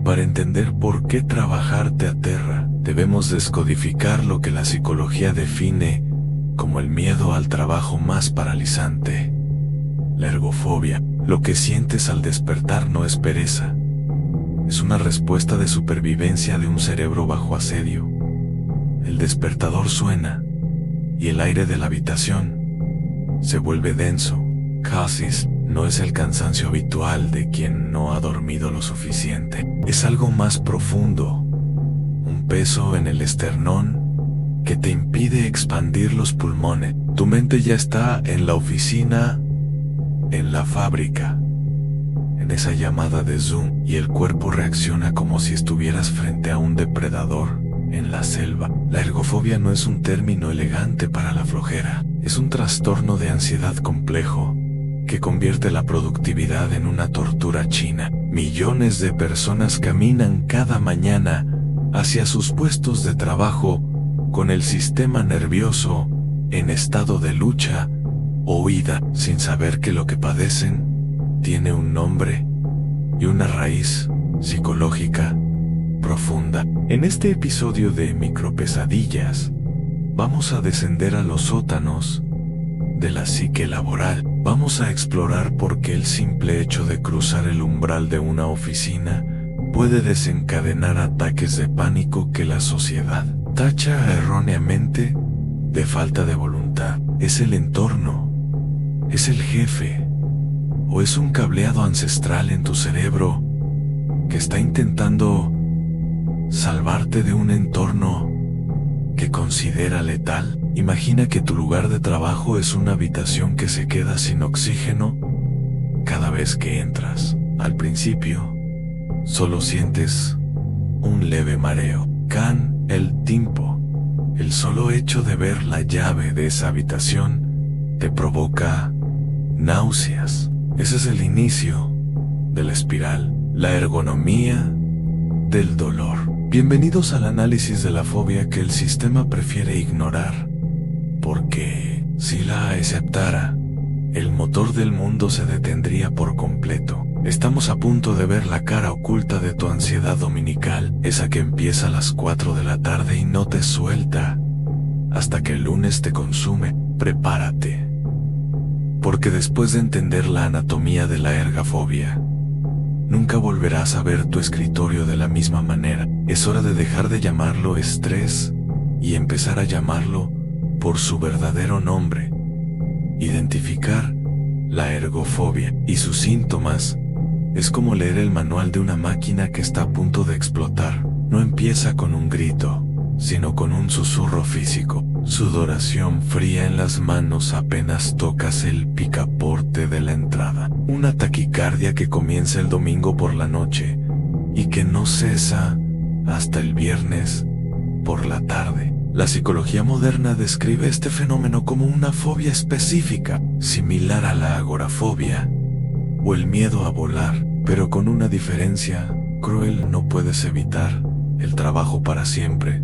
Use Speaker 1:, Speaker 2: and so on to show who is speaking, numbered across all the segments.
Speaker 1: Para entender por qué trabajar te aterra, debemos descodificar lo que la psicología define como el miedo al trabajo más paralizante. La ergofobia. Lo que sientes al despertar no es pereza. Es una respuesta de supervivencia de un cerebro bajo asedio. El despertador suena y el aire de la habitación se vuelve denso. Casis no es el cansancio habitual de quien no ha dormido lo suficiente. Es algo más profundo, un peso en el esternón que te impide expandir los pulmones. Tu mente ya está en la oficina, en la fábrica, en esa llamada de Zoom, y el cuerpo reacciona como si estuvieras frente a un depredador en la selva. La ergofobia no es un término elegante para la flojera, es un trastorno de ansiedad complejo que convierte la productividad en una tortura china. Millones de personas caminan cada mañana hacia sus puestos de trabajo con el sistema nervioso en estado de lucha o huida, sin saber que lo que padecen tiene un nombre y una raíz psicológica profunda. En este episodio de Micropesadillas, vamos a descender a los sótanos de la psique laboral. Vamos a explorar por qué el simple hecho de cruzar el umbral de una oficina puede desencadenar ataques de pánico que la sociedad tacha erróneamente de falta de voluntad. ¿Es el entorno? ¿Es el jefe? ¿O es un cableado ancestral en tu cerebro que está intentando salvarte de un entorno que considera letal? Imagina que tu lugar de trabajo es una habitación que se queda sin oxígeno cada vez que entras. Al principio, solo sientes un leve mareo. Can el tiempo. El solo hecho de ver la llave de esa habitación te provoca náuseas. Ese es el inicio de la espiral, la ergonomía del dolor. Bienvenidos al análisis de la fobia que el sistema prefiere ignorar, porque si la aceptara, el motor del mundo se detendría por completo. Estamos a punto de ver la cara oculta de tu ansiedad dominical, esa que empieza a las 4 de la tarde y no te suelta hasta que el lunes te consume. Prepárate, porque después de entender la anatomía de la ergofobia, nunca volverás a ver tu escritorio de la misma manera. Es hora de dejar de llamarlo estrés y empezar a llamarlo por su verdadero nombre. Identificar la ergofobia y sus síntomas es como leer el manual de una máquina que está a punto de explotar. No empieza con un grito, sino con un susurro físico. Sudoración fría en las manos apenas tocas el picaporte de la entrada. Una taquicardia que comienza el domingo por la noche y que no cesa hasta el viernes por la tarde. La psicología moderna describe este fenómeno como una fobia específica, similar a la agorafobia o el miedo a volar, pero con una diferencia cruel: no puedes evitar el trabajo para siempre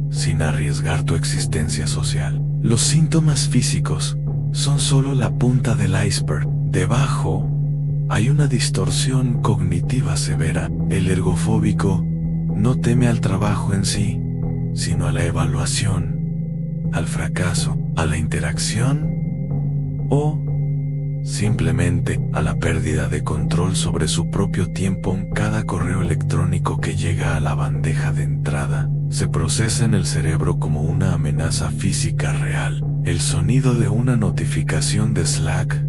Speaker 1: sin arriesgar tu existencia social. Los síntomas físicos son solo la punta del iceberg. Debajo hay una distorsión cognitiva severa. El ergofóbico no teme al trabajo en sí, sino a la evaluación, al fracaso, a la interacción o simplemente a la pérdida de control sobre su propio tiempo. Cada correo electrónico que llega a la bandeja de entrada se procesa en el cerebro como una amenaza física real. El sonido de una notificación de Slack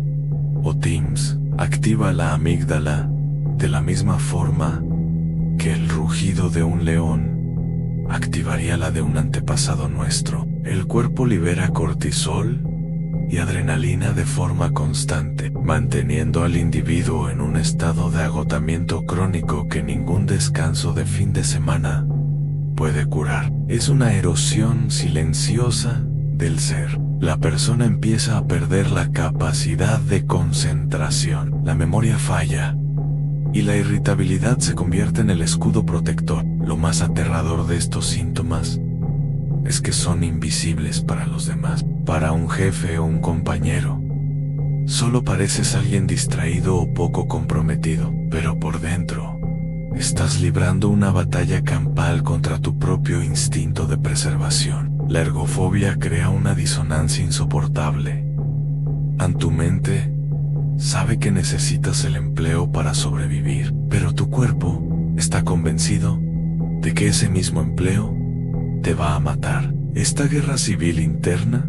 Speaker 1: o Teams activa la amígdala de la misma forma que el rugido de un león activaría la de un antepasado nuestro. El cuerpo libera cortisol y adrenalina de forma constante, manteniendo al individuo en un estado de agotamiento crónico que ningún descanso de fin de semana puede curar. Es una erosión silenciosa del ser. La persona empieza a perder la capacidad de concentración, la memoria falla y la irritabilidad se convierte en el escudo protector. Lo más aterrador de estos síntomas es que son invisibles para los demás. Para un jefe o un compañero, solo pareces alguien distraído o poco comprometido, pero por dentro Estás librando una batalla campal contra tu propio instinto de preservación. La ergofobia crea una disonancia insoportable. Tu mente sabe que necesitas el empleo para sobrevivir, pero tu cuerpo está convencido de que ese mismo empleo te va a matar. Esta guerra civil interna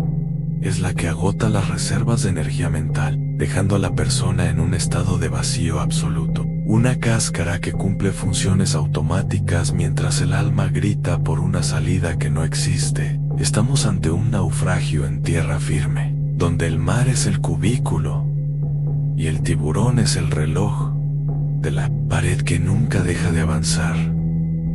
Speaker 1: es la que agota las reservas de energía mental, dejando a la persona en un estado de vacío absoluto. Una cáscara que cumple funciones automáticas mientras el alma grita por una salida que no existe. Estamos ante un naufragio en tierra firme, donde el mar es el cubículo y el tiburón es el reloj de la pared que nunca deja de avanzar.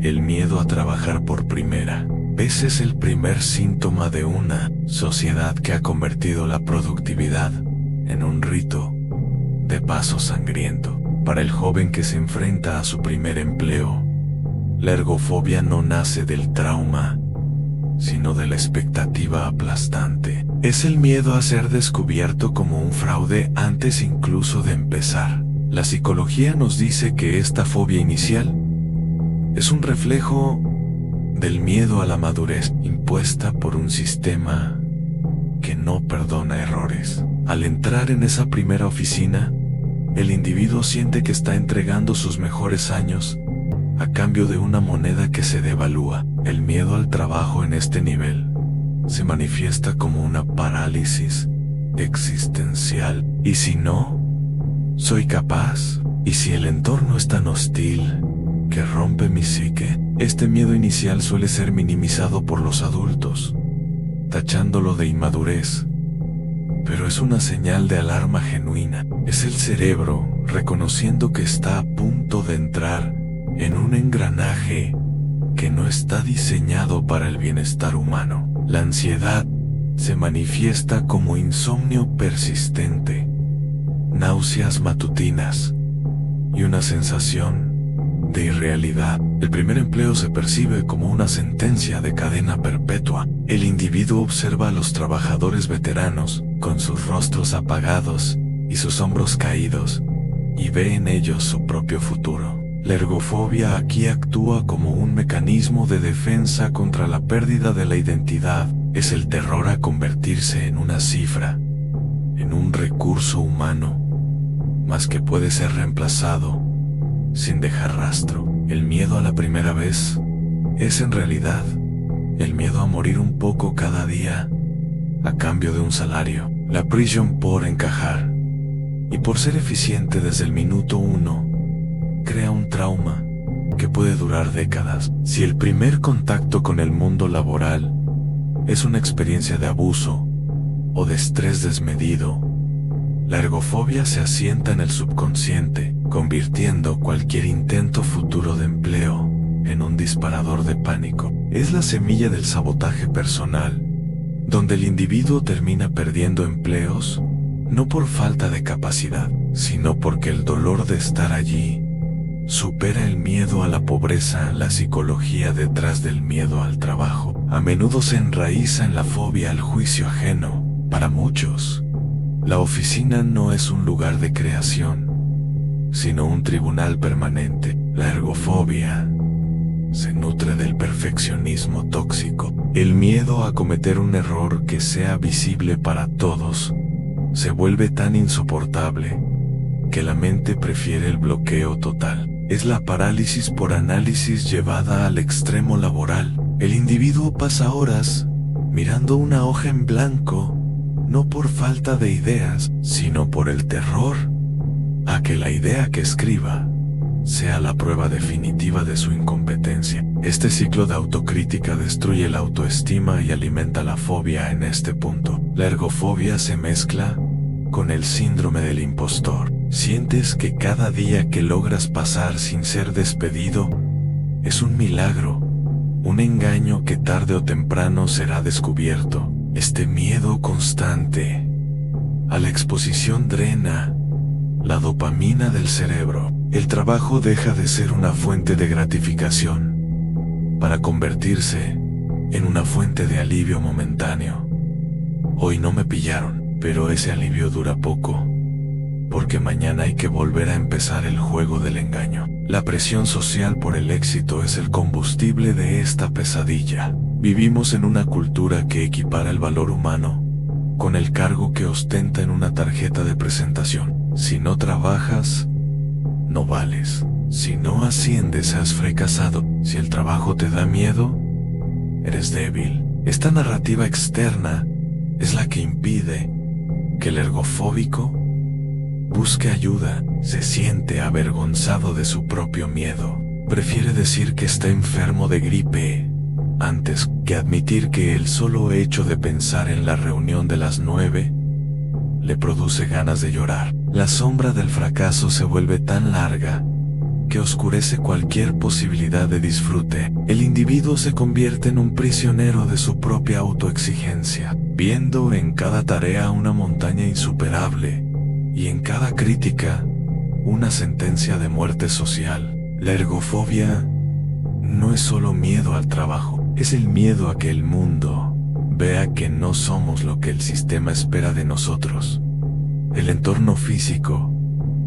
Speaker 1: El miedo a trabajar por primera vez es el primer síntoma de una sociedad que ha convertido la productividad en un rito de paso sangriento. Para el joven que se enfrenta a su primer empleo, la ergofobia no nace del trauma, sino de la expectativa aplastante. Es el miedo a ser descubierto como un fraude antes incluso de empezar. La psicología nos dice que esta fobia inicial es un reflejo del miedo a la madurez impuesta por un sistema que no perdona errores. Al entrar en esa primera oficina, el individuo siente que está entregando sus mejores años a cambio de una moneda que se devalúa. El miedo al trabajo en este nivel se manifiesta como una parálisis existencial. ¿Y si no soy capaz? ¿Y si el entorno es tan hostil que rompe mi psique? Este miedo inicial suele ser minimizado por los adultos, tachándolo de inmadurez, pero es una señal de alarma genuina. Es el cerebro reconociendo que está a punto de entrar en un engranaje que no está diseñado para el bienestar humano. La ansiedad se manifiesta como insomnio persistente, náuseas matutinas y una sensación de irrealidad. El primer empleo se percibe como una sentencia de cadena perpetua. El individuo observa a los trabajadores veteranos con sus rostros apagados y sus hombros caídos, y ve en ellos su propio futuro. La ergofobia aquí actúa como un mecanismo de defensa contra la pérdida de la identidad. Es el terror a convertirse en una cifra, en un recurso humano, mas que puede ser reemplazado sin dejar rastro. El miedo a la primera vez es en realidad el miedo a morir un poco cada día a cambio de un salario. La prisión por encajar y por ser eficiente desde el minuto 1 crea un trauma que puede durar décadas. Si el primer contacto con el mundo laboral es una experiencia de abuso o de estrés desmedido, la ergofobia se asienta en el subconsciente, convirtiendo cualquier intento futuro de empleo en un disparador de pánico. Es la semilla del sabotaje personal, donde el individuo termina perdiendo empleos, no por falta de capacidad, sino porque el dolor de estar allí supera el miedo a la pobreza. La psicología detrás del miedo al trabajo a menudo se enraiza en la fobia al juicio ajeno. Para muchos, la oficina no es un lugar de creación, sino un tribunal permanente. La ergofobia se nutre del perfeccionismo tóxico. El miedo a cometer un error que sea visible para todos se vuelve tan insoportable que la mente prefiere el bloqueo total. Es la parálisis por análisis llevada al extremo laboral. El individuo pasa horas mirando una hoja en blanco, no por falta de ideas, sino por el terror a que la idea que escriba sea la prueba definitiva de su incompetencia. Este ciclo de autocrítica destruye la autoestima y alimenta la fobia. En este punto, la ergofobia se mezcla con el síndrome del impostor. Sientes que cada día que logras pasar sin ser despedido es un milagro, un engaño que tarde o temprano será descubierto. Este miedo constante a la exposición drena la dopamina del cerebro. El trabajo deja de ser una fuente de gratificación para convertirse en una fuente de alivio momentáneo. Hoy no me pillaron, pero ese alivio dura poco, porque mañana hay que volver a empezar el juego del engaño. La presión social por el éxito es el combustible de esta pesadilla. Vivimos en una cultura que equipara el valor humano con el cargo que ostenta en una tarjeta de presentación. Si no trabajas, no vales. Si no asciendes, has fracasado. Si el trabajo te da miedo, eres débil. Esta narrativa externa es la que impide que el ergofóbico busque ayuda. Se siente avergonzado de su propio miedo. Prefiere decir que está enfermo de gripe antes que admitir que el solo hecho de pensar en la reunión de las 9 le produce ganas de llorar. La sombra del fracaso se vuelve tan larga que oscurece cualquier posibilidad de disfrute. El individuo se convierte en un prisionero de su propia autoexigencia, viendo en cada tarea una montaña insuperable y en cada crítica una sentencia de muerte social. La ergofobia no es solo miedo al trabajo, es el miedo a que el mundo vea que no somos lo que el sistema espera de nosotros. El entorno físico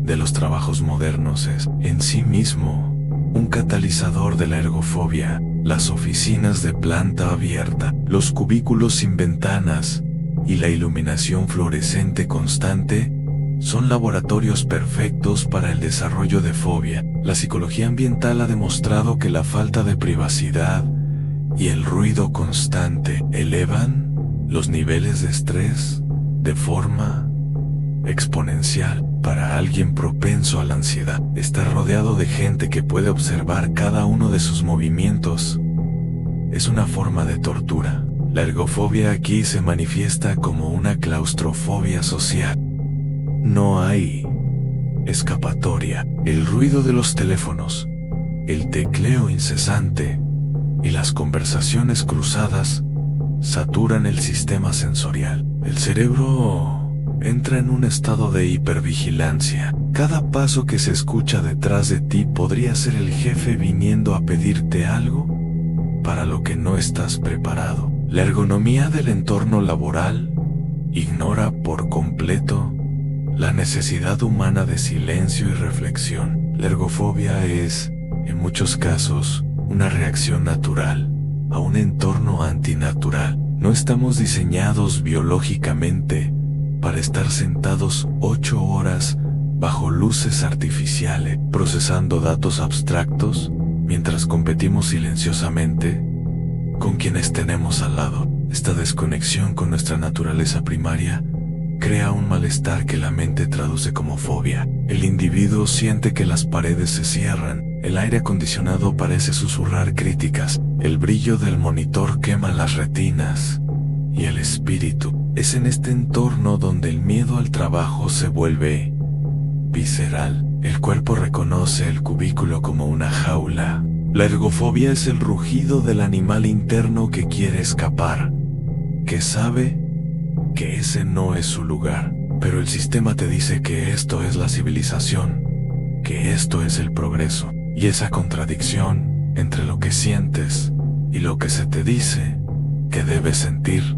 Speaker 1: de los trabajos modernos es, en sí mismo, un catalizador de la ergofobia. Las oficinas de planta abierta, los cubículos sin ventanas y la iluminación fluorescente constante son laboratorios perfectos para el desarrollo de fobia. La psicología ambiental ha demostrado que la falta de privacidad y el ruido constante elevan los niveles de estrés de forma exponencial. Para alguien propenso a la ansiedad, estar rodeado de gente que puede observar cada uno de sus movimientos es una forma de tortura. La ergofobia aquí se manifiesta como una claustrofobia social. No hay escapatoria. El ruido de los teléfonos, el tecleo incesante y las conversaciones cruzadas saturan el sistema sensorial. El cerebro entra en un estado de hipervigilancia. Cada paso que se escucha detrás de ti podría ser el jefe viniendo a pedirte algo para lo que no estás preparado. La ergonomía del entorno laboral ignora por completo la necesidad humana de silencio y reflexión. La ergofobia es, en muchos casos, una reacción natural a un entorno antinatural. No estamos diseñados biológicamente para estar sentados 8 horas bajo luces artificiales, procesando datos abstractos, mientras competimos silenciosamente con quienes tenemos al lado. Esta desconexión con nuestra naturaleza primaria crea un malestar que la mente traduce como fobia. El individuo siente que las paredes se cierran, el aire acondicionado parece susurrar críticas, el brillo del monitor quema las retinas y el espíritu. Es en este entorno donde el miedo al trabajo se vuelve visceral. El cuerpo reconoce el cubículo como una jaula. La ergofobia es el rugido del animal interno que quiere escapar, que sabe que ese no es su lugar, pero el sistema te dice que esto es la civilización, que esto es el progreso, y esa contradicción entre lo que sientes y lo que se te dice que debes sentir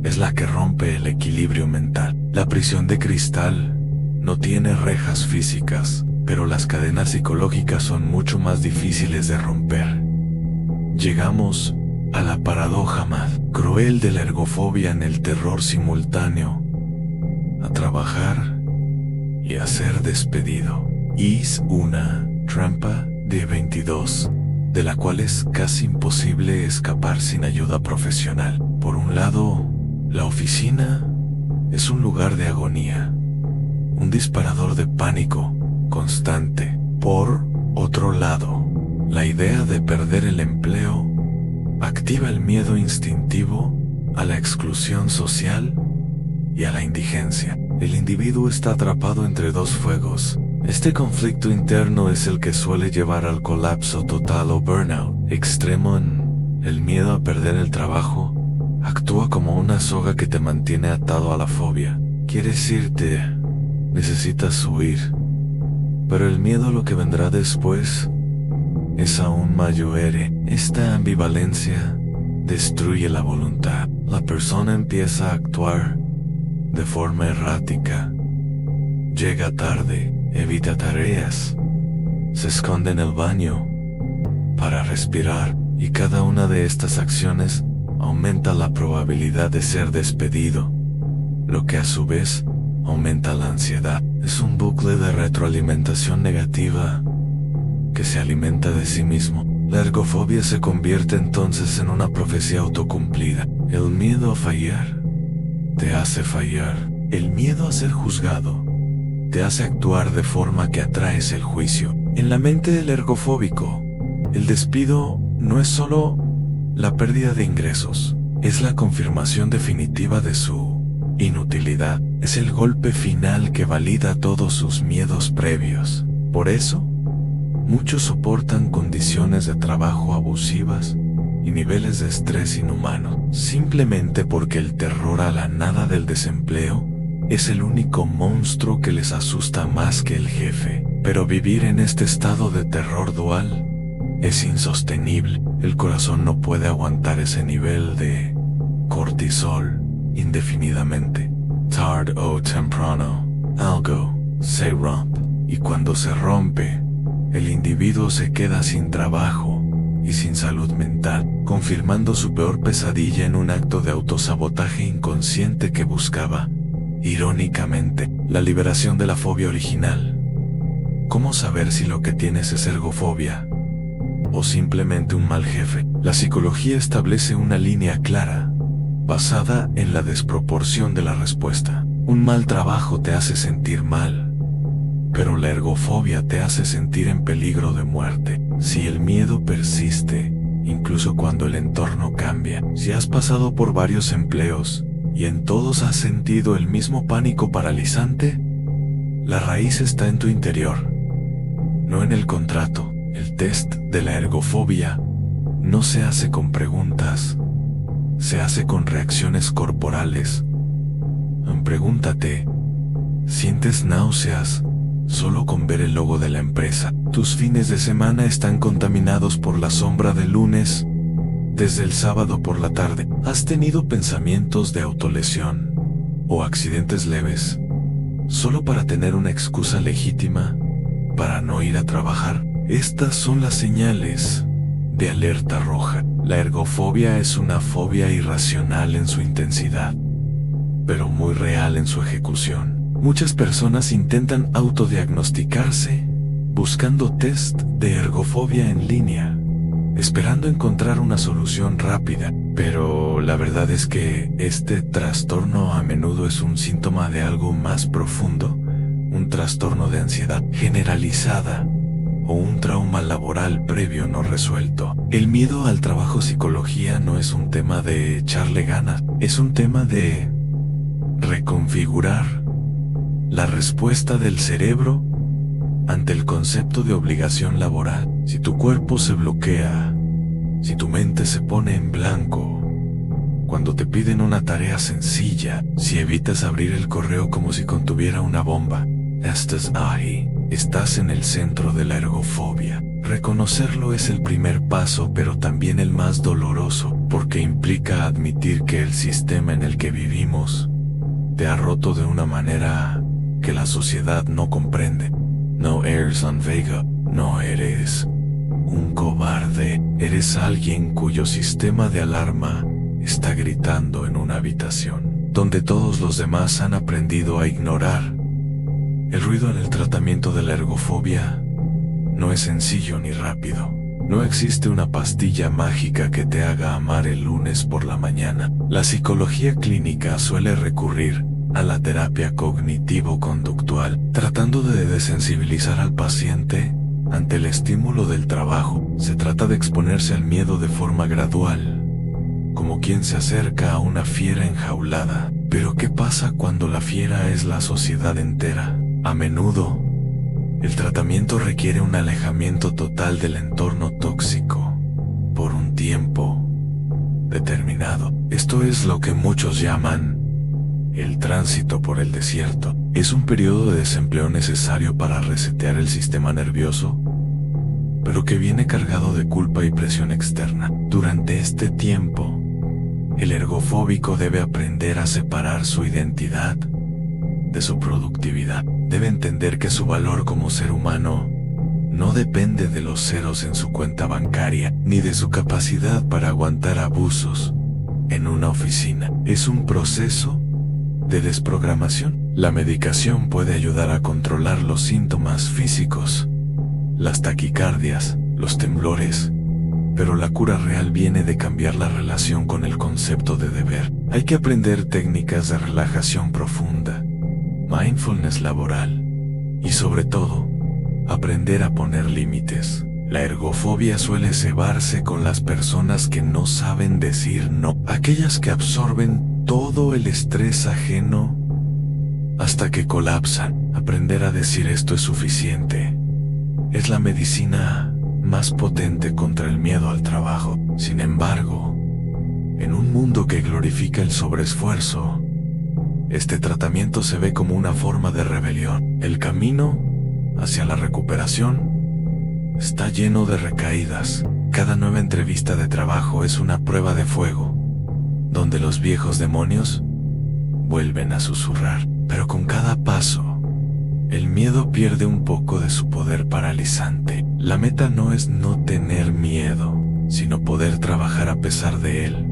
Speaker 1: es la que rompe el equilibrio mental. La prisión de cristal no tiene rejas físicas, pero las cadenas psicológicas son mucho más difíciles de romper. Llegamos a la paradoja más cruel de la ergofobia en el terror simultáneo a trabajar y a ser despedido. Es una trampa de 22, de la cual es casi imposible escapar sin ayuda profesional. Por un lado, la oficina es un lugar de agonía, un disparador de pánico constante. Por otro lado, la idea de perder el empleo activa el miedo instintivo a la exclusión social y a la indigencia. El individuo está atrapado entre dos fuegos. Este conflicto interno es el que suele llevar al colapso total o burnout extremo. El miedo a perder el trabajo actúa como una soga que te mantiene atado a la fobia. Quieres irte, necesitas huir, pero el miedo a lo que vendrá después es aún mayor. Esta ambivalencia destruye la voluntad. La persona empieza a actuar de forma errática. Llega tarde, evita tareas, se esconde en el baño para respirar, y cada una de estas acciones aumenta la probabilidad de ser despedido, lo que a su vez aumenta la ansiedad. Es un bucle de retroalimentación negativa que se alimenta de sí mismo. La ergofobia se convierte entonces en una profecía autocumplida. El miedo a fallar te hace fallar. El miedo a ser juzgado te hace actuar de forma que atraes el juicio. En la mente del ergofóbico, el despido no es solo la pérdida de ingresos, es la confirmación definitiva de su inutilidad. Es el golpe final que valida todos sus miedos previos. Por eso, muchos soportan condiciones de trabajo abusivas y niveles de estrés inhumanos, simplemente porque el terror a la nada del desempleo es el único monstruo que les asusta más que el jefe. Pero vivir en este estado de terror dual es insostenible. El corazón no puede aguantar ese nivel de cortisol indefinidamente. Tarde o temprano, algo se rompe. Y cuando se rompe, el individuo se queda sin trabajo y sin salud mental, confirmando su peor pesadilla en un acto de autosabotaje inconsciente que buscaba, irónicamente, la liberación de la fobia original. ¿Cómo saber si lo que tienes es ergofobia o simplemente un mal jefe? La psicología establece una línea clara, basada en la desproporción de la respuesta. Un mal trabajo te hace sentir mal, pero la ergofobia te hace sentir en peligro de muerte. Si el miedo persiste, incluso cuando el entorno cambia, si has pasado por varios empleos y en todos has sentido el mismo pánico paralizante, la raíz está en tu interior, no en el contrato. El test de la ergofobia no se hace con preguntas, se hace con reacciones corporales. Pregúntate, ¿sientes náuseas solo con ver el logo de la empresa? Tus fines de semana están contaminados por la sombra del lunes. Desde el sábado por la tarde, ¿has tenido pensamientos de autolesión o accidentes leves solo para tener una excusa legítima para no ir a trabajar? Estas son las señales de alerta roja. La ergofobia es una fobia irracional en su intensidad, pero muy real en su ejecución. Muchas personas intentan autodiagnosticarse buscando test de ergofobia en línea, esperando encontrar una solución rápida, pero la verdad es que este trastorno a menudo es un síntoma de algo más profundo, un trastorno de ansiedad generalizada o un trauma laboral previo no resuelto. El miedo al trabajo psicología no es un tema de echarle ganas, es un tema de reconfigurar la respuesta del cerebro ante el concepto de obligación laboral. Si tu cuerpo se bloquea, si tu mente se pone en blanco cuando te piden una tarea sencilla, si evitas abrir el correo como si contuviera una bomba, estás ahí, estás en el centro de la ergofobia. Reconocerlo es el primer paso, pero también el más doloroso, porque implica admitir que el sistema en el que vivimos te ha roto de una manera que la sociedad no comprende. No eres un vago, no eres un cobarde, eres alguien cuyo sistema de alarma está gritando en una habitación donde todos los demás han aprendido a ignorar. El ruido en el tratamiento de la ergofobia no es sencillo ni rápido. No existe una pastilla mágica que te haga amar el lunes por la mañana. La psicología clínica suele recurrir a la terapia cognitivo-conductual, tratando de desensibilizar al paciente ante el estímulo del trabajo. Se trata de exponerse al miedo de forma gradual, como quien se acerca a una fiera enjaulada. Pero ¿qué pasa cuando la fiera es la sociedad entera? A menudo, el tratamiento requiere un alejamiento total del entorno tóxico por un tiempo determinado. Esto es lo que muchos llaman el tránsito por el desierto. Es un periodo de desempleo necesario para resetear el sistema nervioso, pero que viene cargado de culpa y presión externa. Durante este tiempo, el ergofóbico debe aprender a separar su identidad de su productividad. Debe entender que su valor como ser humano no depende de los ceros en su cuenta bancaria, ni de su capacidad para aguantar abusos en una oficina. Es un proceso de desprogramación. La medicación puede ayudar a controlar los síntomas físicos, las taquicardias, los temblores, pero la cura real viene de cambiar la relación con el concepto de deber. Hay que aprender técnicas de relajación profunda, mindfulness laboral y sobre todo, aprender a poner límites. La ergofobia suele cebarse con las personas que no saben decir no, aquellas que absorben todo el estrés ajeno hasta que colapsan. Aprender a decir esto es suficiente. Es la medicina más potente contra el miedo al trabajo. Sin embargo, en un mundo que glorifica el sobreesfuerzo, este tratamiento se ve como una forma de rebelión. El camino hacia la recuperación está lleno de recaídas. Cada nueva entrevista de trabajo es una prueba de fuego, donde los viejos demonios vuelven a susurrar. Pero con cada paso, el miedo pierde un poco de su poder paralizante. La meta no es no tener miedo, sino poder trabajar a pesar de él.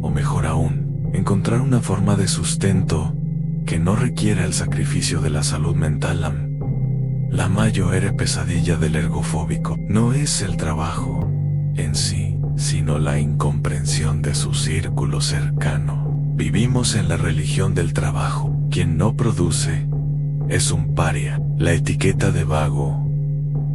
Speaker 1: O mejor aún, encontrar una forma de sustento que no requiera el sacrificio de la salud mental. La mayor pesadilla del ergofóbico no es el trabajo en sí, sino la incomprensión de su círculo cercano. Vivimos en la religión del trabajo. Quien no produce es un paria. La etiqueta de vago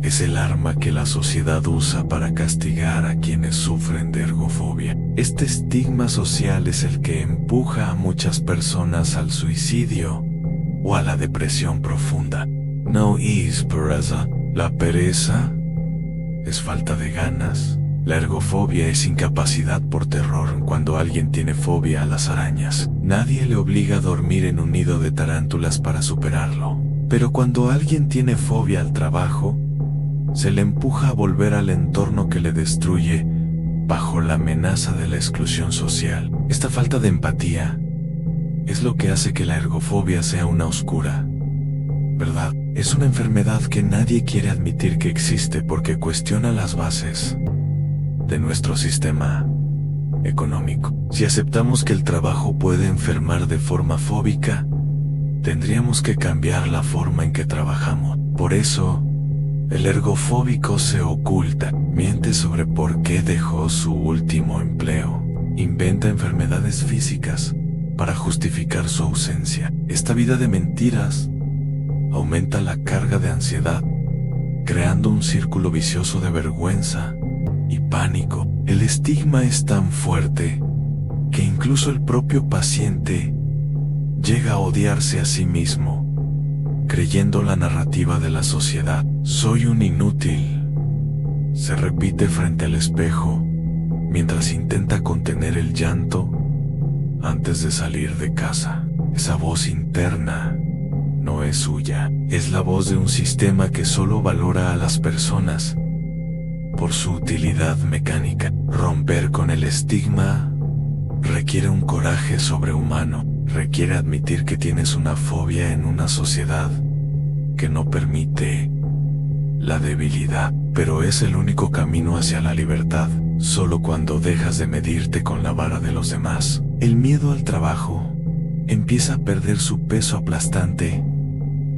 Speaker 1: es el arma que la sociedad usa para castigar a quienes sufren de ergofobia. Este estigma social es el que empuja a muchas personas al suicidio o a la depresión profunda. No es pereza. La pereza es falta de ganas. La ergofobia es incapacidad por terror. Cuando alguien tiene fobia a las arañas, nadie le obliga a dormir en un nido de tarántulas para superarlo. Pero cuando alguien tiene fobia al trabajo, se le empuja a volver al entorno que le destruye bajo la amenaza de la exclusión social. Esta falta de empatía es lo que hace que la ergofobia sea una oscura verdad. Es una enfermedad que nadie quiere admitir que existe porque cuestiona las bases de nuestro sistema económico. Si aceptamos que el trabajo puede enfermar de forma fóbica, tendríamos que cambiar la forma en que trabajamos. Por eso, el ergofóbico se oculta, miente sobre por qué dejó su último empleo, inventa enfermedades físicas para justificar su ausencia. Esta vida de mentiras aumenta la carga de ansiedad, creando un círculo vicioso de vergüenza y pánico. El estigma es tan fuerte que incluso el propio paciente llega a odiarse a sí mismo, creyendo la narrativa de la sociedad. Soy un inútil. Se repite frente al espejo mientras intenta contener el llanto antes de salir de casa. Esa voz interna no es suya, es la voz de un sistema que solo valora a las personas por su utilidad mecánica. Romper con el estigma requiere un coraje sobrehumano, requiere admitir que tienes una fobia en una sociedad que no permite la debilidad, pero es el único camino hacia la libertad. Solo cuando dejas de medirte con la vara de los demás, el miedo al trabajo empieza a perder su peso aplastante.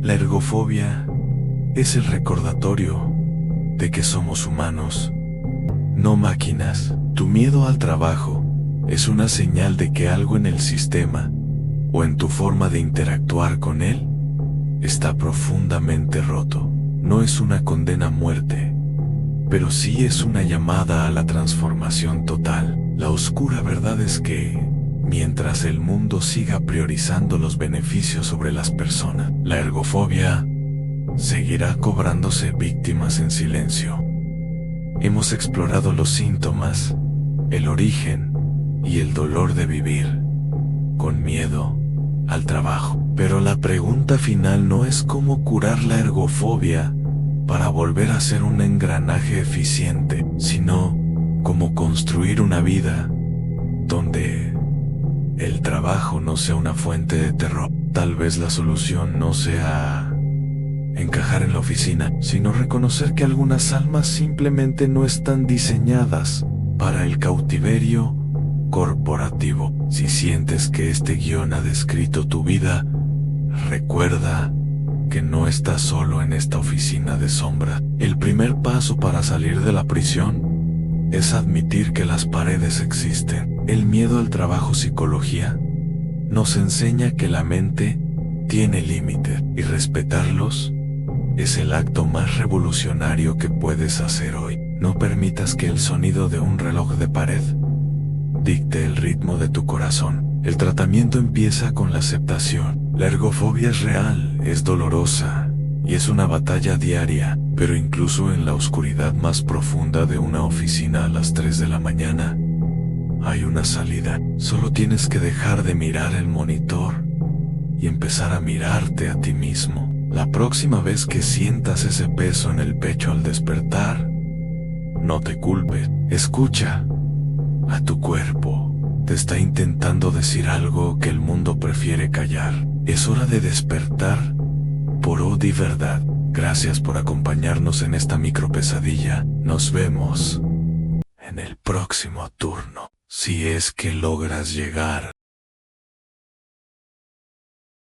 Speaker 1: La ergofobia es el recordatorio de que somos humanos, no máquinas. Tu miedo al trabajo es una señal de que algo en el sistema o en tu forma de interactuar con él está profundamente roto. No es una condena a muerte, pero sí es una llamada a la transformación total. La oscura verdad es que, mientras el mundo siga priorizando los beneficios sobre las personas, la ergofobia seguirá cobrándose víctimas en silencio. Hemos explorado los síntomas, el origen y el dolor de vivir con miedo al trabajo. Pero la pregunta final no es cómo curar la ergofobia para volver a ser un engranaje eficiente, sino cómo construir una vida donde el trabajo no sea una fuente de terror. Tal vez la solución no sea encajar en la oficina, sino reconocer que algunas almas simplemente no están diseñadas para el cautiverio corporativo. Si sientes que este guión ha descrito tu vida, recuerda que no estás solo en esta oficina de sombra. El primer paso para salir de la prisión es admitir que las paredes existen. El miedo al trabajo psicología nos enseña que la mente tiene límites y respetarlos es el acto más revolucionario que puedes hacer hoy. No permitas que el sonido de un reloj de pared dicte el ritmo de tu corazón. El tratamiento empieza con la aceptación. La ergofobia es real, es dolorosa y es una batalla diaria, pero incluso en la oscuridad más profunda de una oficina a las 3 de la mañana, hay una salida. Solo tienes que dejar de mirar el monitor y empezar a mirarte a ti mismo. La próxima vez que sientas ese peso en el pecho al despertar, no te culpes. Escucha a tu cuerpo. Te está intentando decir algo que el mundo prefiere callar. Es hora de despertar por Odi Verdad. Gracias por acompañarnos en esta micro pesadilla. Nos vemos en el próximo turno, si es que logras llegar.